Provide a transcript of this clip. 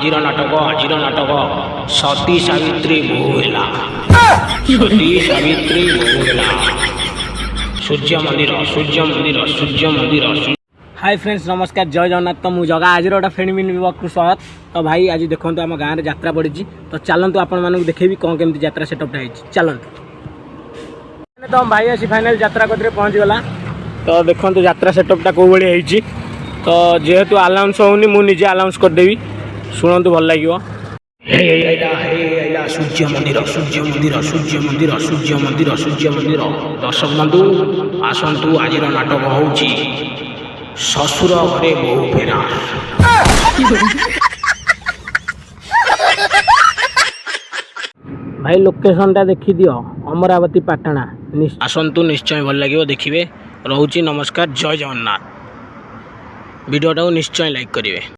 आजिर नाटक सती सावित्री बहुला सती सावित्री बहुला सूर्य मंदिर। Hi friends नमस्कार जय जगन्नाथ। तो मुझे जगह आज गोटे फ्रेंड मिल स्वागत। तो भाई आज देखो आम गाँव में यात्रा पड़ी तो चलतु आपण मानक देखेबी कौन केमती यात्रा सेटअपटा है चलतु। तो हम भाई आसी फाइनाल यात्रा कदरे पहुँच गला। तो देखो यात्रा सेटअपटा कौ भाई है तो जेहेतु अनाउंस होनी मुझे अनाउंस करदेवी शुणु भल लगे। सूर्य मंदिर दर्शक बंधु आसतु आज नाटक हूँ ससुर घरे बहु फेरा। भाई लोकेशन टा देखी दियो अमरावती पाटना आसतु निश्चय भल लगे देखिए। रोची नमस्कार जय जगन्नाथ। वीडियो निश्चय लाइक करेंगे।